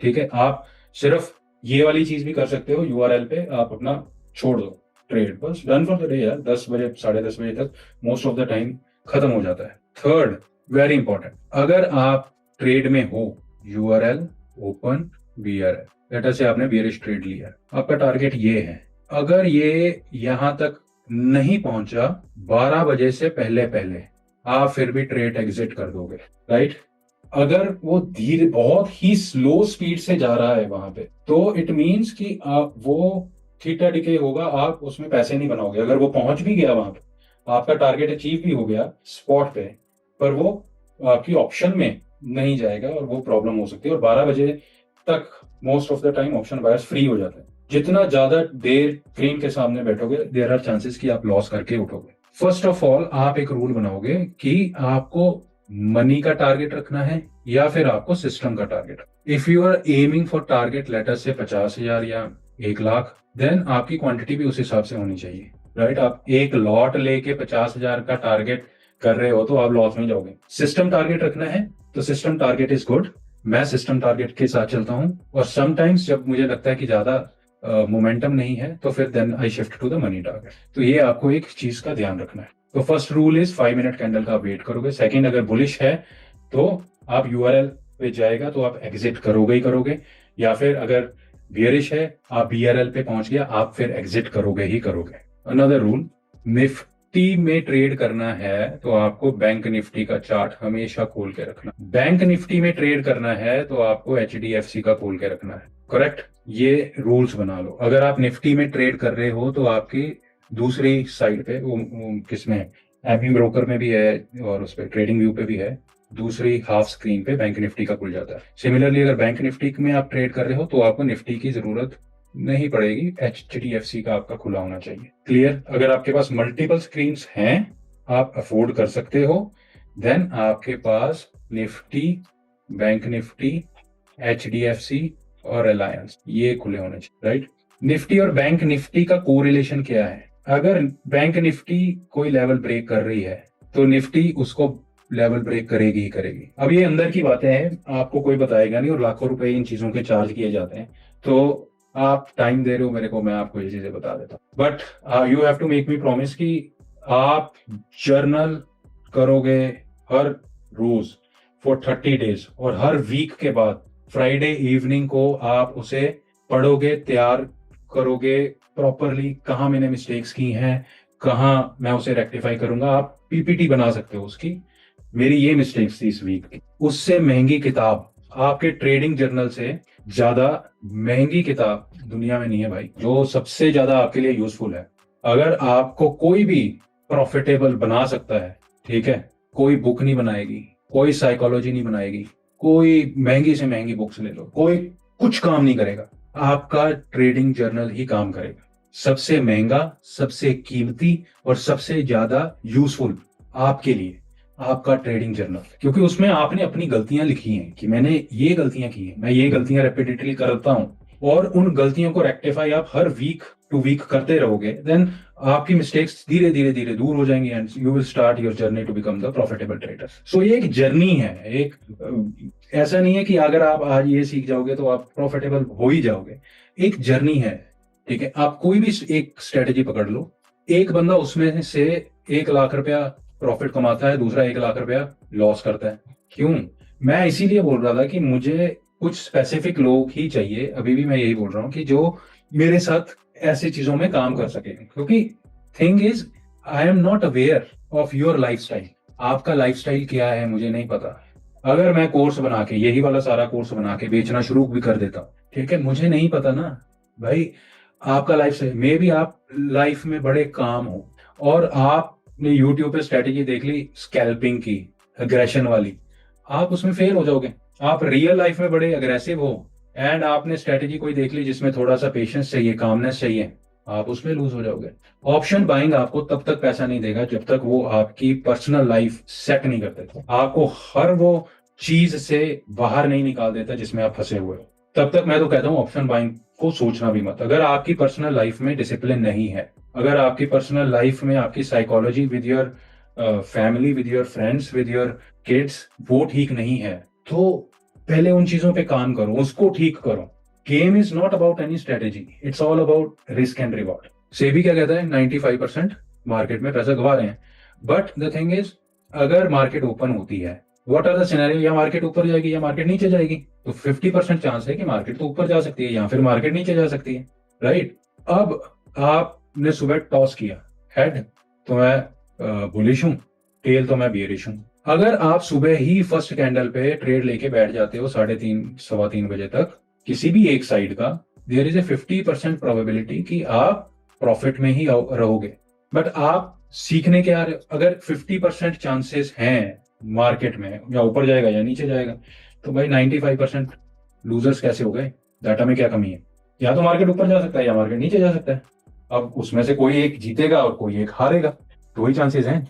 ठीक है, आप सिर्फ ये वाली चीज भी कर सकते हो, यूआरएल पे आप अपना छोड़ दो ट्रेड, बस डन फॉर द डे यार। 10 बजे 10:30 बजे तक मोस्ट ऑफ द टाइम खत्म हो जाता है। थर्ड, वेरी इंपॉर्टेंट, अगर आप ट्रेड में हो, यूआरएल ओपन बीआरएल, लेटर से आपने बियरिश ट्रेड लिया, आपका टारगेट ये है, अगर ये यहां तक नहीं पहुंचा 12 बजे से पहले पहले, आप फिर भी ट्रेड एग्जिट कर दोगे, राइट। अगर वो धीरे बहुत ही स्लो स्पीड से जा रहा है वहां पे, तो इट मींस कि आप वो थीटा डिके होगा, आप उसमें पैसे नहीं बनाओगे। अगर वो पहुंच भी गया वहां पे, आपका टारगेट अचीव भी हो गया स्पॉट पे, पर वो आपकी ऑप्शन में नहीं जाएगा और वो प्रॉब्लम हो सकती है। और 12 बजे तक most of the time option buyers free हो जाते हैं। जितना ज्यादा देर स्क्रीन के सामने बैठोगे, देयर आर चांसेस कि आप लॉस करके उठोगे। फर्स्ट ऑफ ऑल आप एक रूल बनाओगे कि आपको मनी का टारगेट रखना है या फिर आपको सिस्टम का target. If you are aiming for target later से 50,000 या 1 लाख, देन आपकी क्वांटिटी भी उस हिसाब से होनी चाहिए, राइट। आप एक लॉट लेके 50,000 का टारगेट कर रहे हो तो आप लॉस में जाओगे। सिस्टम टारगेट रखना है तो सिस्टम टारगेट इज गुड, मैं सिस्टम टारगेट के साथ चलता हूं। और समटाइम्स जब मुझे लगता है कि ज्यादा मोमेंटम नहीं है तो फिर then I shift to the money target. तो ये आपको एक चीज का ध्यान रखना है। तो first rule is 5 minute candle का आप वेट करोगे। सेकंड, अगर बुलिश है तो आप यूआरएल पे जाएगा तो आप एग्जिट करोगे ही करोगे, या फिर अगर बियरिश है आप बीआरएल पे पहुंच गया, आप फिर एग्जिट करोगे ही करोगे। अनदर रूल, निफ्टी में ट्रेड करना है तो आपको बैंक निफ्टी का चार्ट हमेशा खोल के रखना। बैंक निफ्टी में ट्रेड करना है तो आपको एचडीएफसी का खोल के रखना है, करेक्ट। ये रूल्स बना लो। अगर आप निफ्टी में ट्रेड कर रहे हो तो आपकी दूसरी साइड पे वो किसमें, एमी ब्रोकर में भी है और उस पर ट्रेडिंग व्यू पे भी है, दूसरी हाफ स्क्रीन पे बैंक निफ्टी का खुल जाता है। सिमिलरली अगर बैंक निफ्टी में आप ट्रेड कर रहे हो तो आपको निफ्टी की जरूरत नहीं पड़ेगी, एचडीएफसी का आपका खुला होना चाहिए। क्लियर। अगर आपके पास मल्टीपल स्क्रीन्स हैं, आप अफोर्ड कर सकते हो, देन आपके पास निफ्टी, बैंक निफ्टी, एचडीएफसी और रिलायंस ये खुले होने चाहिए, राइट। निफ्टी और बैंक निफ्टी का कोरिलेशन क्या है? अगर बैंक निफ्टी कोई लेवल ब्रेक कर रही है तो निफ्टी उसको लेवल ब्रेक करेगी ही करेगी। अब ये अंदर की बातें हैं, आपको कोई बताएगा नहीं और लाखों रुपए इन चीजों के चार्ज किए जाते हैं। तो आप टाइम दे रहे हो मेरे को, मैं आपको ये चीजें बता देता हूँ। But you have to make me promise कि आप जर्नल करोगे हर रोज फॉर 30 डेज और हर वीक के बाद फ्राइडे इवनिंग को आप उसे पढ़ोगे, तैयार करोगे प्रॉपरली, कहाँ मैंने मिस्टेक्स की हैं, कहाँ मैं उसे रेक्टिफाई करूंगा। आप पीपीटी बना सकते हो उसकी, मेरी ये मिस्टेक्स थी इस वीक की। उससे महंगी किताब आपके ट्रेडिंग जर्नल से ज्यादा महंगी किताब दुनिया में नहीं है भाई, जो सबसे ज्यादा आपके लिए यूजफुल है। अगर आपको कोई भी प्रॉफिटेबल बना सकता है, ठीक है, कोई बुक नहीं बनाएगी, कोई साइकोलॉजी नहीं बनाएगी, कोई महंगी से महंगी बुक्स ले लो, कोई कुछ काम नहीं करेगा, आपका ट्रेडिंग जर्नल ही काम करेगा। सबसे महंगा, सबसे कीमती और सबसे ज्यादा यूजफुल आपके लिए आपका ट्रेडिंग जर्नल, क्योंकि उसमें आपने अपनी गलतियां लिखी हैं कि मैंने ये गलतियां की हैं, मैं ये गलतियां रेपिटेडली करता हूं, और उन गलतियों को रेक्टिफाई आप हर वीक टू वीक करते रहोगे, देन आपकी मिस्टेक्स धीरे धीरे धीरे दूर हो जाएंगी and you will start your journey to become the profitable trader. So ये एक जर्नी है, एक ऐसा नहीं है कि अगर आप आज ये सीख जाओगे तो आप प्रॉफिटेबल हो ही जाओगे। एक जर्नी है, ठीक है। आप कोई भी एक स्ट्रेटेजी पकड़ लो, एक बंदा उसमें से 1 लाख रुपया प्रॉफिट कमाता है, दूसरा 1 लाख रुपया लॉस करता है। क्यों? मैं इसीलिए बोल रहा था कि मुझे कुछ स्पेसिफिक लोग ही चाहिए, अभी भी मैं यही बोल रहा हूँ कि जो मेरे साथ ऐसी चीजों में काम कर सके, क्योंकि thing is I am not aware of your lifestyle. आपका लाइफस्टाइल क्या है मुझे नहीं पता। अगर मैं कोर्स बना के, यही वाला सारा कोर्स बना के बेचना शुरू भी कर देता हूँ, ठीक है, मुझे नहीं पता ना भाई आपका लाइफस्टाइल। मे भी आप लाइफ में बड़े काम हो और आपने यूट्यूब पे स्ट्रेटेजी देख ली स्कैल्पिंग की, अग्रेशन वाली, आप उसमें फेल हो जाओगे। आप रियल लाइफ में बड़े अग्रेसिव हो एंड आपने स्ट्रेटेजी कोई देख ली जिसमें थोड़ा सा पेशेंस चाहिए, कामनेस चाहिए, आप उसमें लूज हो जाओगे। ऑप्शन बाइंग आपको तब तक पैसा नहीं देगा जब तक वो आपकी पर्सनल लाइफ सेट नहीं कर देता, आपको हर वो चीज से बाहर नहीं निकाल देता जिसमें आप फंसे हुए हो। तब तक मैं तो कहता हूँ ऑप्शन बाइंग को सोचना भी मत। अगर आपकी पर्सनल लाइफ में डिसिप्लिन नहीं है, अगर आपकी पर्सनल लाइफ में आपकी psychology with your family, with your friends, with your kids वो ठीक नहीं है, तो पहले उन चीजों पे काम करो, उसको ठीक करो। Game is not about any strategy, it's all about risk and reward. SEBI क्या कहता है? 95% मार्केट में पैसा गवा रहे हैं। बट द थिंग इज, अगर मार्केट ओपन होती है, व्हाट आर द सिनेरियो, या मार्केट ऊपर जाएगी या मार्केट नीचे जाएगी, तो 50% चांस है कि मार्केट तो ऊपर जा सकती है या फिर मार्केट नीचे जा सकती है, राइट? अब आपने सुबह टॉस किया, हेड तो मैं बुलिश हूं, टेल तो मैं बियरिश हूं। अगर आप सुबह ही फर्स्ट कैंडल पे ट्रेड लेके बैठ जाते हो 3:30 3:15 बजे तक किसी भी एक साइड का, देयर इज ए 50% प्रोबेबिलिटी कि आप प्रॉफिट में ही रहोगे। बट आप सीखने के आ रहे हो, अगर 50% चांसेस हैं मार्केट में या ऊपर जाएगा या नीचे जाएगा, तो भाई 95% लूजर्स कैसे हो गए? डाटा में क्या कमी है? या तो मार्केट ऊपर जा सकता है या मार्केट नीचे जा सकता है। अब उसमें से कोई एक जीतेगा और कोई एक हारेगा, दो ही चांसेस हैं।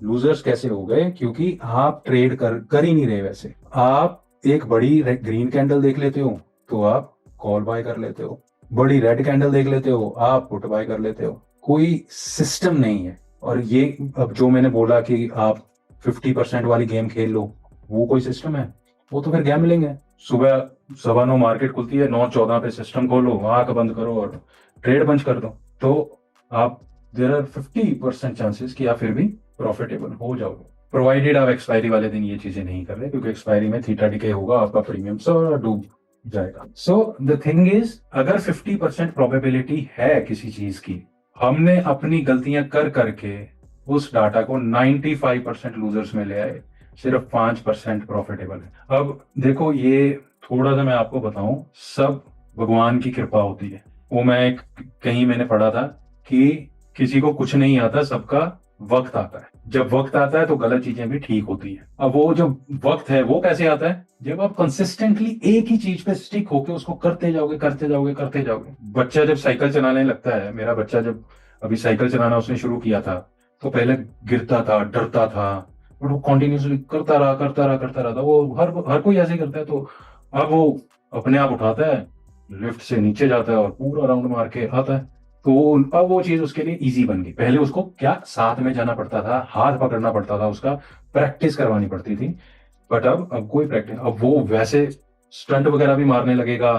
लूजर्स कैसे हो गए? क्योंकि आप ट्रेड कर ही नहीं रहे। वैसे आप एक बड़ी ग्रीन कैंडल देख लेते हो तो आप कॉल बाय कर लेते हो, बड़ी रेड कैंडल देख लेते हो आप पुट बाय कर लेते हो। कोई सिस्टम नहीं है। और ये अब जो मैंने बोला कि आप 50% वाली गेम खेल लो, वो कोई सिस्टम है? वो तो फिर गैम्बलिंग है। सुबह 9:15 मार्केट खुलती है, 9:14 पे सिस्टम खोलो, आंख बंद करो और ट्रेड बंद कर दो, तो आप देयर आर 50% चांसेस कि आप फिर भी प्रॉफिटेबल हो जाओगे, प्रोवाइडेड आप एक्सपायरी वाले दिन ये चीजें नहीं कर रहे, क्योंकि एक्सपायरी में थीटा डिके होगा, आपका प्रीमियम सारा डूब जाएगा। सो द थिंग इज, अगर 50% प्रोबेबिलिटी है किसी चीज की, हमने अपनी गलतियां कर करके उस डाटा को 95% लूजर्स में ले आए, सिर्फ 5% प्रॉफिटेबल है। अब देखो, ये थोड़ा सा मैं आपको बताऊं, सब भगवान की कृपा होती है। वो मैं कहीं मैंने पढ़ा था कि किसी को कुछ नहीं आता, सबका वक्त आता है। जब वक्त आता है तो गलत चीजें भी ठीक होती है। अब वो जो वक्त है वो कैसे आता है? जब आप कंसिस्टेंटली एक ही चीज पे स्टिक होके उसको करते जाओगे करते जाओगे करते जाओगे। बच्चा जब साइकिल चलाने लगता है, मेरा बच्चा जब अभी साइकिल चलाना उसने शुरू किया था, तो पहले गिरता था, डरता था, बट वो कॉन्टिन्यूसली करता रहा था। वो हर कोई ऐसे ही करता है। तो अब वो अपने आप उठाता है, लिफ्ट से नीचे जाता है और पूरा राउंड मार के आता है। तो अब वो चीज उसके लिए इजी बन गई। पहले उसको क्या साथ में जाना पड़ता था, हाथ पकड़ना पड़ता था, उसका प्रैक्टिस करवानी पड़ती थी। बट अब कोई प्रैक्टिस, अब वो वैसे स्टंट वगैरह भी मारने लगेगा,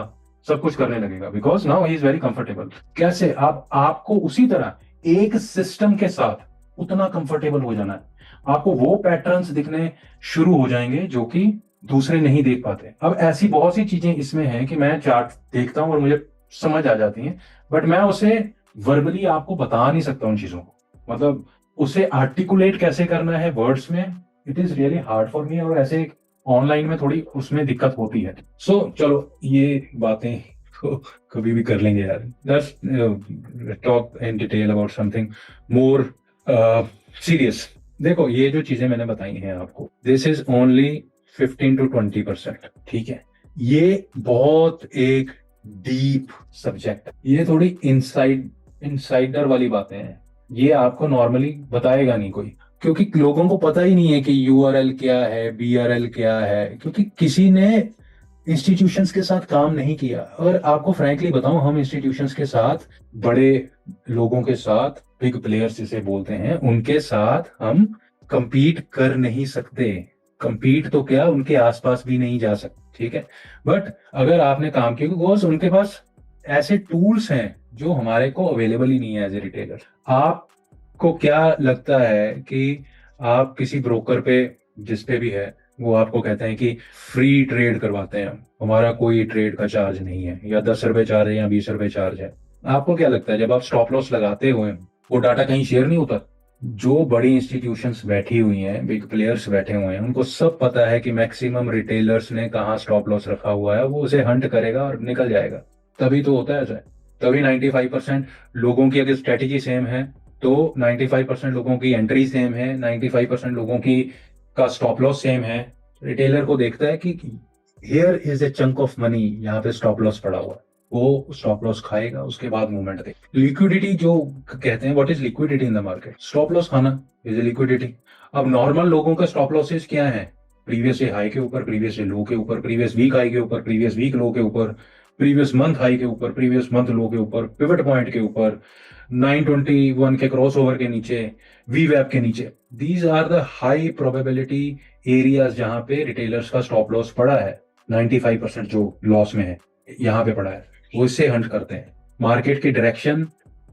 सब कुछ करने लगेगा, because now he is very comfortable. कैसे? आपको उसी तरह एक सिस्टम के साथ उतना कंफर्टेबल हो जाना है, आपको वो पैटर्न्स दिखने शुरू हो जाएंगे जो कि दूसरे नहीं देख पाते। अब ऐसी बहुत सी चीजें इसमें हैं कि मैं चार्ट देखता हूं और मुझे समझ आ जाती हैं, बट मैं उसे वर्बली आपको बता नहीं सकता उन चीजों को। मतलब उसे आर्टिकुलेट कैसे करना है वर्ड्स में, it is really hard for me. और ऐसे ऑनलाइन में थोड़ी उसमें दिक्कत होती है। सो चलो ये बातें तो कभी भी कर लेंगे यार। Let's talk in detail about something more serious. देखो ये जो चीजें मैंने बताई हैं आपको, दिस इज ओनली 15 to 20%, ठीक है। ये बहुत एक डीप सब्जेक्ट, ये थोड़ी इनसाइडर वाली बातें हैं। ये आपको नॉर्मली बताएगा नहीं कोई, क्योंकि लोगों को पता ही नहीं है कि यूआरएल क्या है, बीआरएल क्या है, क्योंकि किसी ने इंस्टीट्यूशंस के साथ काम नहीं किया। और आपको फ्रैंकली बताऊं, हम इंस्टीट्यूशंस के साथ, बड़े लोगों के साथ, बिग प्लेयर्स जिसे बोलते हैं, उनके साथ हम कंपीट कर नहीं सकते। कंपीट तो क्या, उनके आसपास भी नहीं जा सकते, ठीक है। बट अगर आपने काम किया, बिकॉज उनके पास ऐसे टूल्स हैं जो हमारे को अवेलेबल ही नहीं है एज ए रिटेलर। आपको क्या लगता है कि आप किसी ब्रोकर पे, जिस पे भी है, वो आपको कहते हैं कि फ्री ट्रेड करवाते हैं, हमारा कोई ट्रेड का चार्ज नहीं है, या 10 रुपए चार्ज है या 20 रुपए चार्ज है। आपको क्या लगता है जब आप स्टॉप लॉस लगाते हुए वो डाटा कहीं शेयर नहीं होता? जो बड़ी इंस्टीट्यूशंस बैठी हुई हैं, बिग प्लेयर्स बैठे हुए हैं, उनको सब पता है कि मैक्सिमम रिटेलर्स ने कहाँ स्टॉप लॉस रखा हुआ है, वो उसे हंट करेगा और निकल जाएगा। तभी तो होता है ऐसा। तभी 95% लोगों की अगर स्ट्रेटेजी सेम है तो 95% लोगों की एंट्री सेम है, 95% लोगों की का स्टॉप लॉस सेम है। रिटेलर को देखता है कि here is a chunk of money, यहाँ पे स्टॉप लॉस पड़ा हुआ है, वो स्टॉप लॉस खाएगा, उसके बाद मूवमेंट देख। लिक्विडिटी जो कहते हैं, what is liquidity in the market? Stop loss खाना इज ए लिक्विडिटी। अब नॉर्मल लोगों का स्टॉप लॉसेस क्या है? प्रीवियस हाई के ऊपर, प्रीवियस लो के ऊपर, प्रीवियस वीक हाई के ऊपर, प्रीवियस वीक लो के ऊपर, प्रीवियस मंथ हाई के ऊपर, प्रीवियस मंथ लो के ऊपर, पिवट पॉइंट के ऊपर, 921 के क्रॉस ओवर के नीचे, वी वेब के नीचे। These are the high probability areas जहां पे रिटेलर्स का स्टॉप लॉस पड़ा है। 95% जो लॉस में है यहाँ पे पड़ा है, वो इससे हंट करते हैं। मार्केट की डायरेक्शन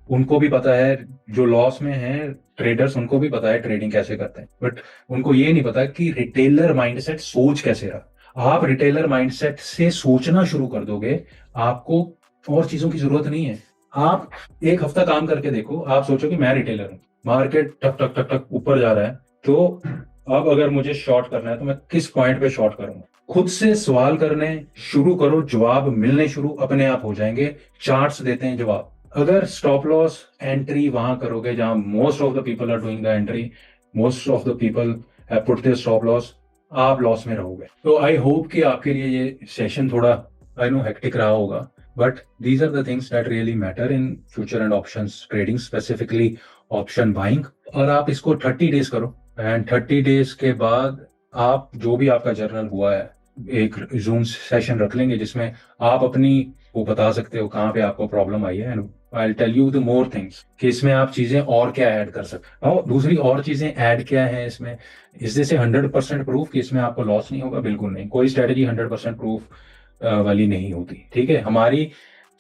उनको भी पता है, जो लॉस में है ट्रेडर्स, उनको भी पता है ट्रेडिंग कैसे करते हैं, बट उनको ये नहीं पता कि रिटेलर माइंडसेट सोच कैसे रहा। आप रिटेलर माइंडसेट से सोचना शुरू कर दोगे, आपको और चीजों की जरूरत नहीं है। आप एक हफ्ता काम करके देखो, आप सोचो कि मैं रिटेलर हूं, मार्केट टक टक टक टक ऊपर जा रहा है, तो अब अगर मुझे शॉर्ट करना है तो मैं किस पॉइंट पे शॉर्ट करूंगा? खुद से सवाल करने शुरू करो, जवाब मिलने शुरू अपने आप हो जाएंगे। चार्ट्स देते हैं जवाब। अगर स्टॉप लॉस एंट्री वहां करोगे जहां most of the people are doing the entry, most of the people have put their stop loss, आप लॉस में रहोगे। तो आई होप कि आपके लिए ये सेशन थोड़ा, आई नो, हेक्टिक रहा होगा, but these are the things that really matter in future and options trading, specifically option buying. और आप इसको 30 डेज करो, एंड 30 डेज के बाद आप जो भी आपका जर्नल हुआ है, एक जूम सेशन रख लेंगे जिसमें आप अपनी वो बता सकते हो कहाँ पे आपको प्रॉब्लम आई है, and I tell you the more things कि इसमें आप चीजें और क्या ऐड कर सकते हो। दूसरी और चीजें ऐड क्या है इसमें, इससे से 100% प्रूफ कि इसमें आपको लॉस नहीं होगा? बिल्कुल नहीं। कोई स्ट्रेटेजी 100% प्रूफ वाली नहीं होती, ठीक है। हमारी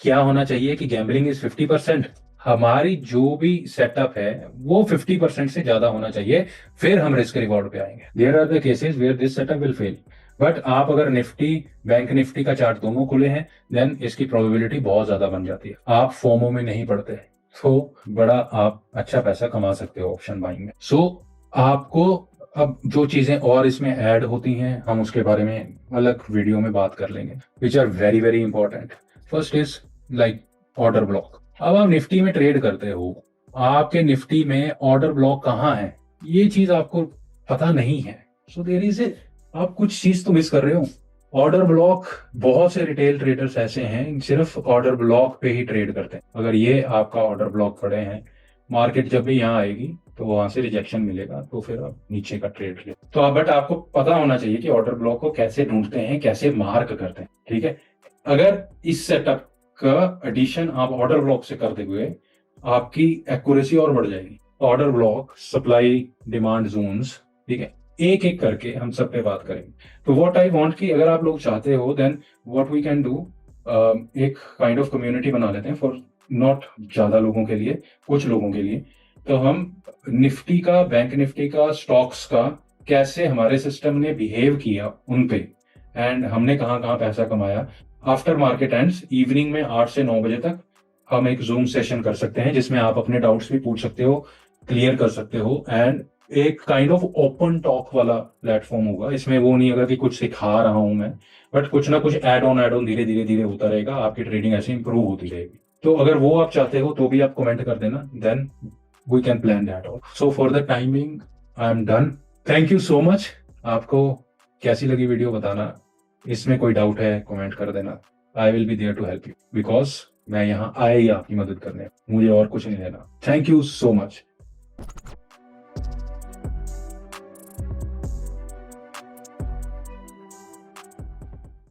क्या होना चाहिए कि गैम्बलिंग इज 50%, हमारी जो भी सेटअप है वो 50% से ज्यादा होना चाहिए, फिर हम रिस्क रिवॉर्ड पे आएंगे। There are the cases where this setup will fail, but आप अगर निफ्टी, बैंक निफ्टी का चार्ट दोनों खुले हैं, देन इसकी प्रोबेबिलिटी बहुत ज्यादा बन जाती है। आप फोमो में नहीं पड़ते, तो बड़ा आप अच्छा पैसा कमा सकते हो ऑप्शन बाइंग में। सो आपको अब जो चीजें और इसमें ऐड होती हैं, हम उसके बारे में अलग वीडियो में बात कर लेंगे, which are very very important. First is like order block. अब आप निफ्टी में ट्रेड करते हो, आपके निफ्टी में ऑर्डर ब्लॉक कहाँ है, ये चीज आपको पता नहीं है। सो देयर इज ए, आप कुछ चीज तो मिस कर रहे हो। ऑर्डर ब्लॉक, बहुत से रिटेल ट्रेडर्स ऐसे हैं सिर्फ ऑर्डर ब्लॉक पे ही ट्रेड करते हैं। अगर ये आपका ऑर्डर ब्लॉक पड़े हैं, मार्केट जब भी यहाँ आएगी तो वहां से रिजेक्शन मिलेगा, तो फिर आप नीचे का ट्रेड ले। तो बट आपको पता होना चाहिए कि ऑर्डर ब्लॉक को कैसे ढूंढते हैं, कैसे मार्क करते हैं, ठीक है। अगर इस सेटअप का एडिशन आप ऑर्डर ब्लॉक से करते हुए, आपकी एक्यूरेसी और बढ़ जाएगी। Order block, supply demand zones, ठीक है, एक एक करके हम सब पे बात करेंगे। तो व्हाट आई वांट कि अगर आप लोग चाहते हो, then what we can do, एक काइंड ऑफ कम्युनिटी बना लेते हैं फॉर नॉट ज्यादा लोगों के लिए, कुछ लोगों के लिए। तो हम निफ्टी का, बैंक निफ्टी का, स्टॉक्स का, कैसे हमारे सिस्टम ने बिहेव किया उन पे, एंड हमने कहाँ कहाँ पैसा कमाया। आफ्टर मार्केट एंड्स, इवनिंग में 8 से 9 बजे तक हम एक जूम सेशन कर सकते हैं जिसमें आप अपने डाउट्स भी पूछ सकते हो, क्लियर कर सकते हो, एंड एक काइंड ऑफ ओपन टॉक वाला प्लेटफॉर्म होगा। इसमें वो नहीं होगा कि कुछ सिखा रहा हूं मैं, बट कुछ ना कुछ एड ऑन धीरे धीरे धीरे होता रहेगा, आपकी ट्रेडिंग ऐसे इंप्रूव होती रहेगी। तो अगर वो आप चाहते हो तो भी आप कमेंट कर देना, then we can plan that out. So for the timing I am done. Thank you so much. आपको कैसी लगी वीडियो बताना, इसमें कोई डाउट है कमेंट कर देना। I will be there to help you, because मैं यहाँ आया ही आपकी मदद करने, मुझे और कुछ नहीं देना। Thank you so much.